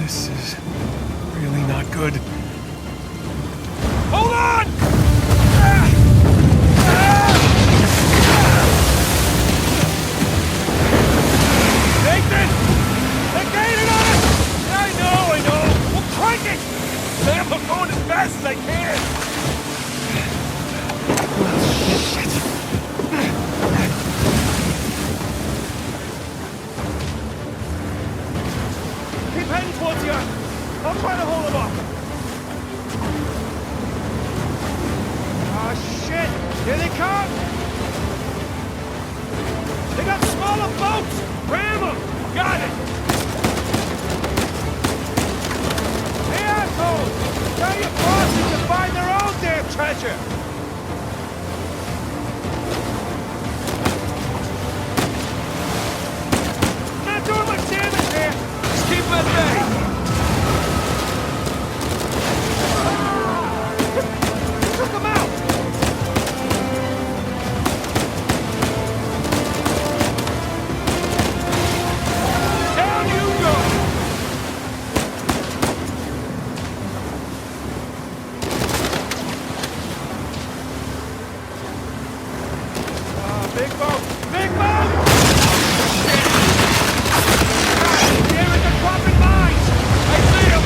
This is really not good. Hold on! Nathan! They're gaining on us! I know! We'll crank it! Sam, I'm going as fast as I can! Shit. Keep heading towards the island. I'll try to hold them off. Oh, shit! Here they come! They got smaller boats! Ram them! Got it! Hey, assholes! Tell your bosses to find their own damn treasure! Not doing much damage here! Just keep them at bay! Took them out! Down you go! Big boat! Big boat! Damn it, they're dropping mines! I see them!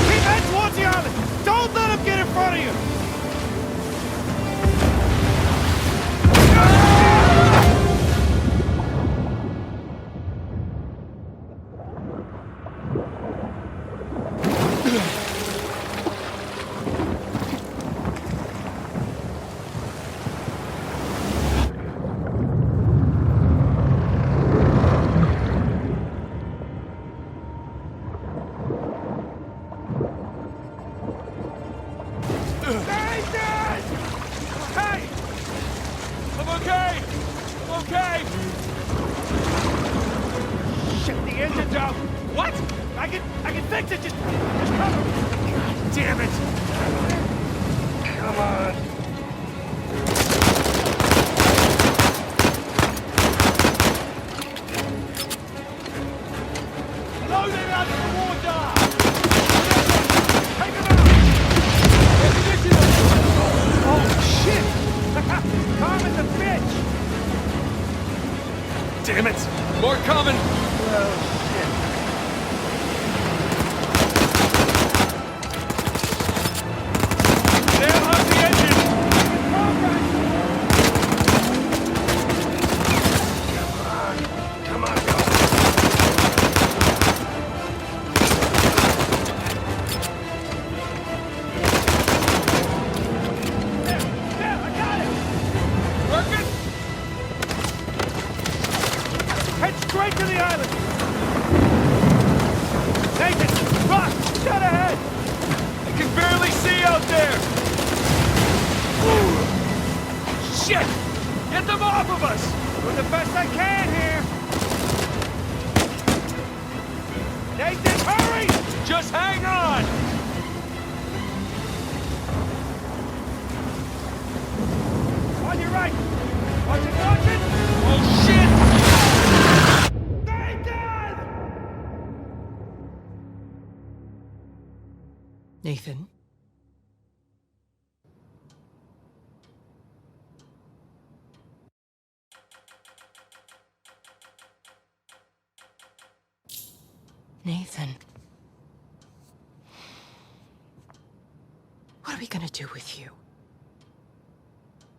Keep heading towards the island! Don't let them get in front of you! Okay! Shit, the engine's out! What? I can fix it! Just cover me! God damn it! Come on! Load it out of the water! Take him out! Oh, shit! Calm as a bitch! Damn it! More coming! Oh, shit. Sam, how's the engine? Come on, go! There, I got it! Working? Head straight to the island! Nathan! Rock! Dead ahead! I can barely see out there! Ooh. Shit! Get them off of us! Doing the best I can here! Nathan, hurry! Just hang on! On your right! Watch it! Oh, shit! Nathan? Nathan? What are we gonna do with you?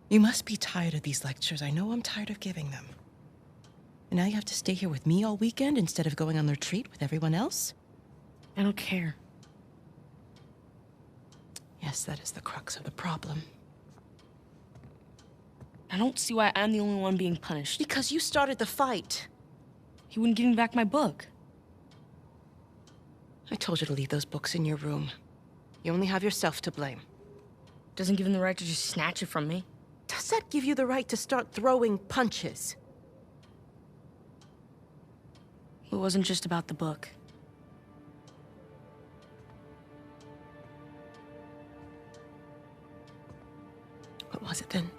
You must be tired of these lectures. I know I'm tired of giving them. And now you have to stay here with me all weekend instead of going on the retreat with everyone else? I don't care. Yes, that is the crux of the problem. I don't see why I'm the only one being punished. Because you started the fight. He wouldn't give me back my book. I told you to leave those books in your room. You only have yourself to blame. Doesn't give him the right to just snatch it from me. Does that give you the right to start throwing punches? It wasn't just about the book. What was it then?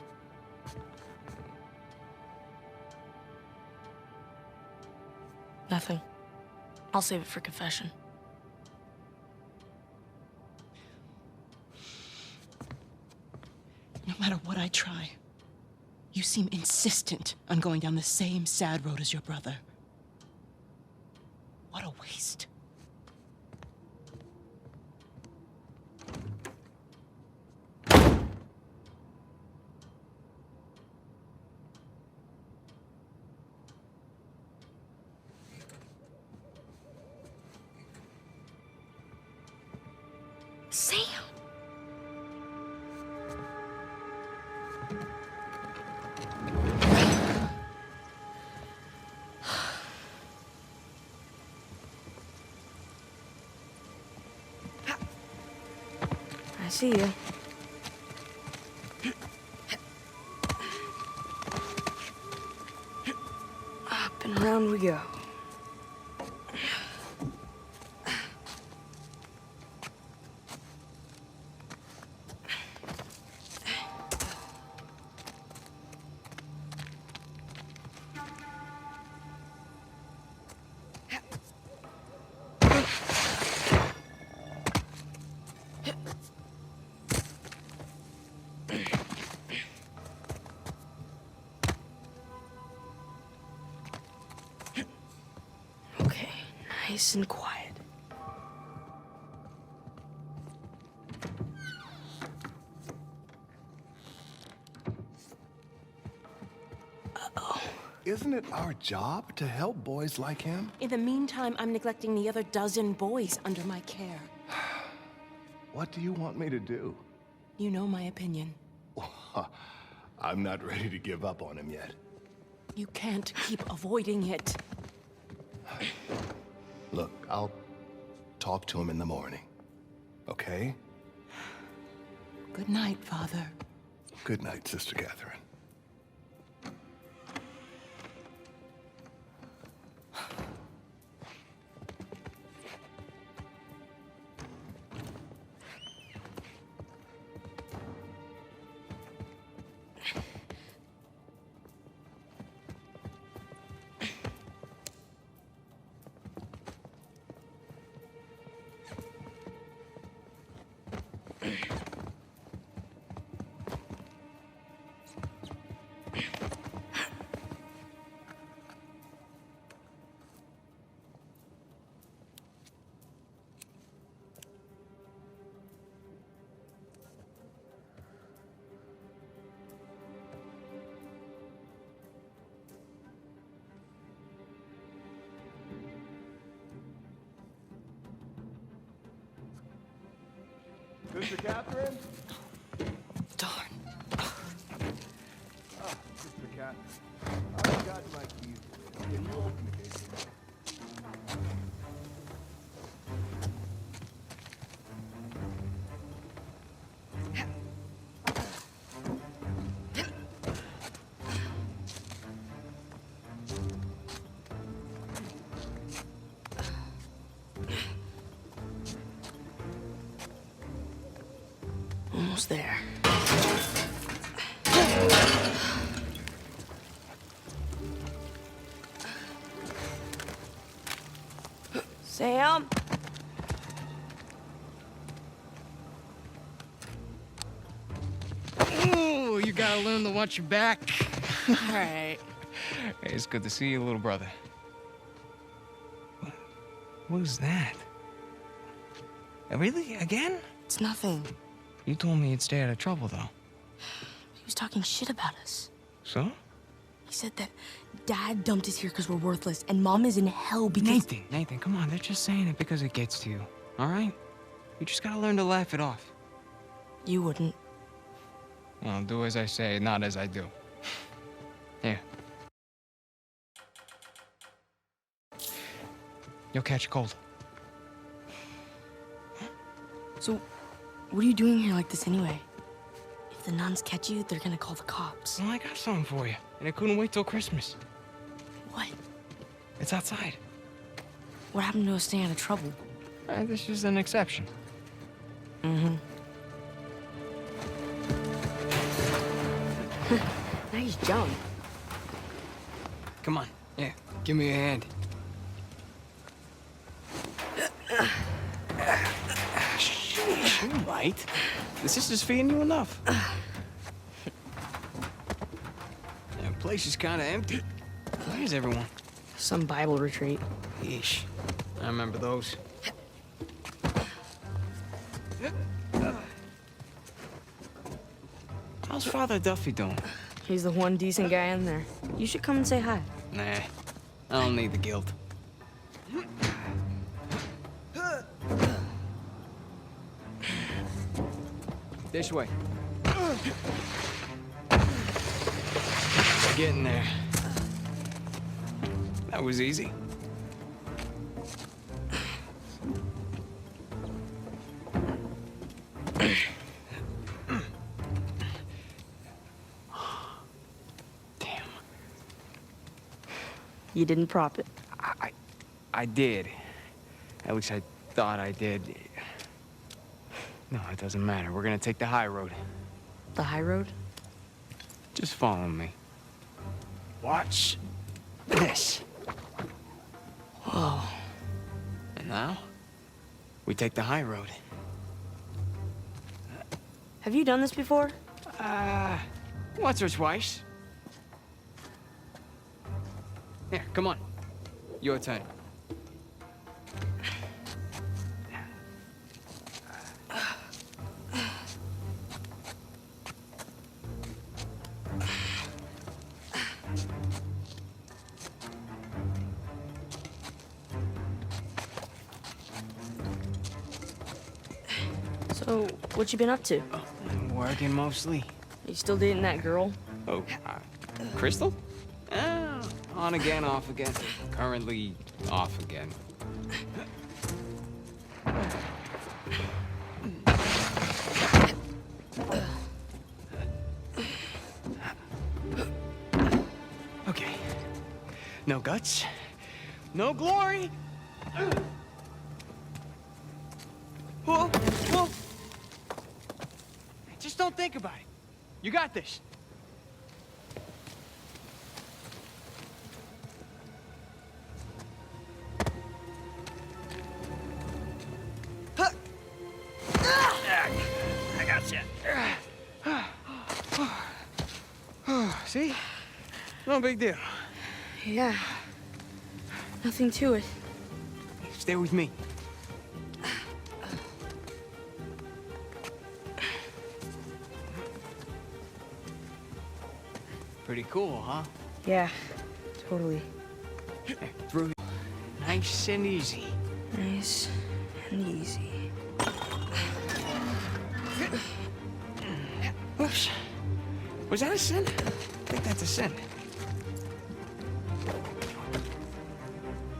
Nothing. I'll save it for confession. No matter what I try, you seem insistent on going down the same sad road as your brother. What a waste. Sam! I see you. Up and around we go. Okay, nice and quiet. Isn't it our job to help boys like him? In the meantime, I'm neglecting the other dozen boys under my care. What do you want me to do? You know my opinion. I'm not ready to give up on him yet. You can't keep avoiding it. Look, I'll talk to him in the morning. Okay? Good night, Father. Good night, Sister Catherine. Sister Catherine? Darn. Sister Catherine, I've got my keys. Can you open the gate for me? Almost there. Sam? Ooh, you gotta learn to watch your back. All right. Hey, it's good to see you, little brother. What was that? Really? Again? It's nothing. You told me you'd stay out of trouble, though. He was talking shit about us. So? He said that Dad dumped us here because we're worthless, and Mom is in hell because... Nathan, come on. They're just saying it because it gets to you, all right? You just gotta learn to laugh it off. You wouldn't. Well, do as I say, not as I do. Here. You'll catch a cold. So, what are you doing here like this anyway? If the nuns catch you, they're gonna call the cops. Well, I got something for you, and I couldn't wait till Christmas. What? It's outside. What happened to us staying out of trouble? This is an exception. Mm-hmm. Nice jump. Come on. Yeah, give me a hand. Sheesh, you right. The sister's feeding you enough. place is kind of empty. Where's everyone? Some Bible retreat. Yeesh. I remember those. How's Father Duffy doing? He's the one decent guy in there. You should come and say hi. Nah, I don't need the guilt. This way. Getting there. That was easy. Damn. You didn't prop it. I did. At least I thought I did. No, it doesn't matter. We're gonna take the high road. The high road? Just follow me. Watch this. Whoa. And now, we take the high road. Have you done this before? Once or twice. Here, come on. Your turn. So, what you been up to? Working mostly. You still dating that girl? Oh, Crystal? On again, off again. Currently off again. Okay. No guts. No glory. Whoa, whoa. Just don't think about it. You got this. I gotcha. See? No big deal. Yeah. Nothing to it. Stay with me. Pretty cool, huh? Yeah, totally. Through nice and easy. Nice and easy. Oops. Was that a sin? I think that's a sin.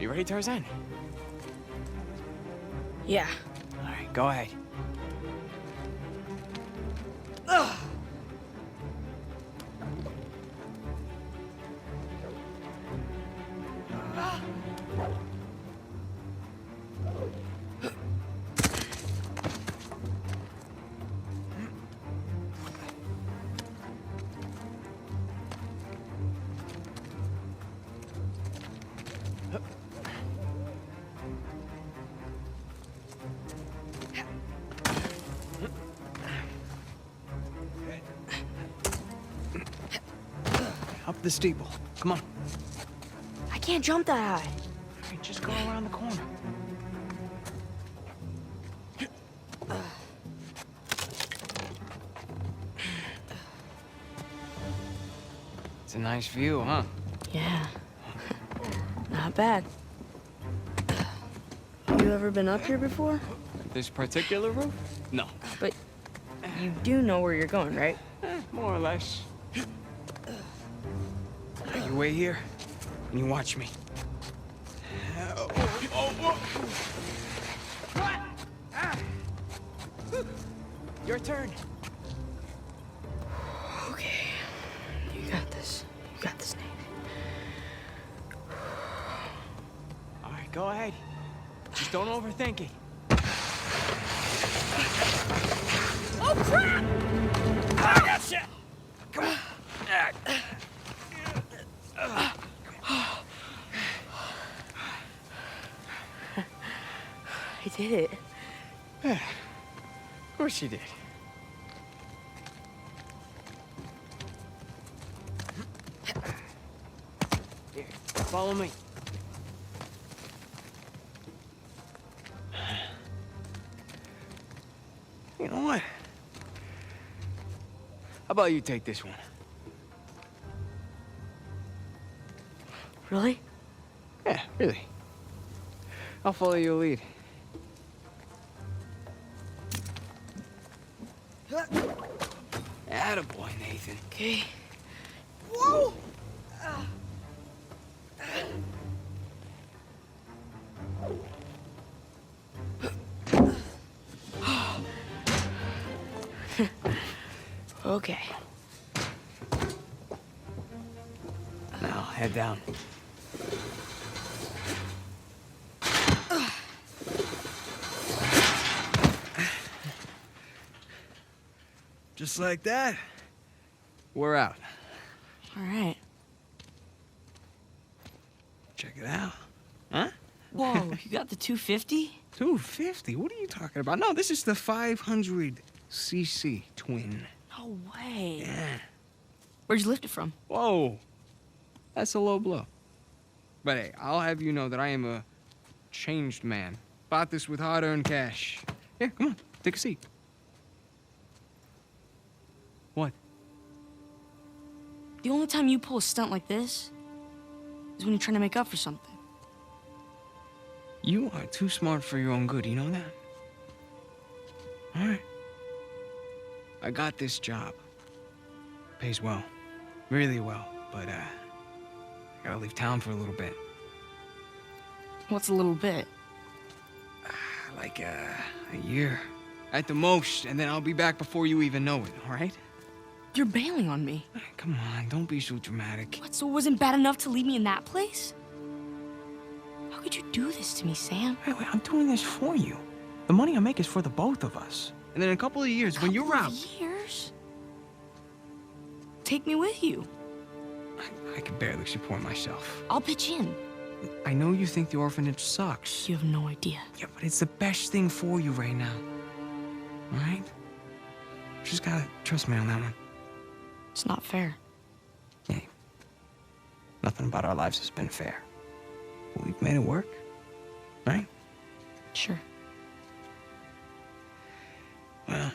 You ready, Tarzan? Yeah. All right, go ahead. Up the steeple. Come on. I can't jump that high. All right, just go around the corner. It's a nice view, huh? Yeah. Not bad. You ever been up here before? This particular roof? No. But you do know where you're going, right? More or less. You wait here, and you watch me. Your turn. Okay. You got this. You got this, Nate. All right, go ahead. Just don't overthink it. Oh, crap! I got shit! Come on. I did it. Of course you did. Follow me. You know what? How about you take this one? Really? Yeah, really. I'll follow your lead. Attaboy, Nathan. Okay. Whoa! Okay. Now, head down. Just like that? We're out. All right. Check it out. Huh? Whoa, you got the 250? 250? What are you talking about? No, this is the 500cc twin. No way. Yeah. Where'd you lift it from? Whoa. That's a low blow. But hey, I'll have you know that I am a changed man. Bought this with hard-earned cash. Yeah, come on, take a seat. What? The only time you pull a stunt like this is when you're trying to make up for something. You are too smart for your own good, you know that? All right. I got this job. Pays well. Really well. But, I gotta leave town for a little bit. What's a little bit? Like, a year. At the most, and then I'll be back before you even know it, all right? You're bailing on me. Come on, don't be so dramatic. What, so it wasn't bad enough to leave me in that place? How could you do this to me, Sam? Wait, I'm doing this for you. The money I make is for the both of us. And then in a couple of years, when you're out... Years? Take me with you. I can barely support myself. I'll pitch in. I know you think the orphanage sucks. You have no idea. Yeah, but it's the best thing for you right now. All right? Just gotta trust me on that one. It's not fair. Hey, nothing about our lives has been fair. But we've made it work, right? Sure. Well,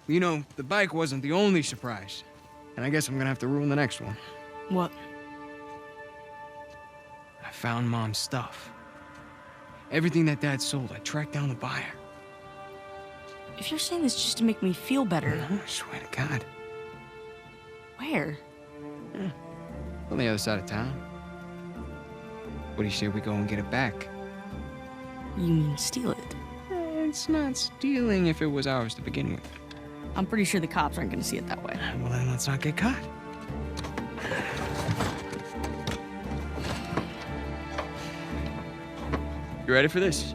you know, the bike wasn't the only surprise. And I guess I'm gonna have to ruin the next one. What? I found Mom's stuff. Everything that Dad sold, I tracked down the buyer. If you're saying this just to make me feel better... No, I swear to God. Where? On the other side of town. What do you say we go and get it back? You mean steal it? It's not stealing if it was ours to begin with. I'm pretty sure the cops aren't gonna see it that way. Well, then let's not get caught. You ready for this?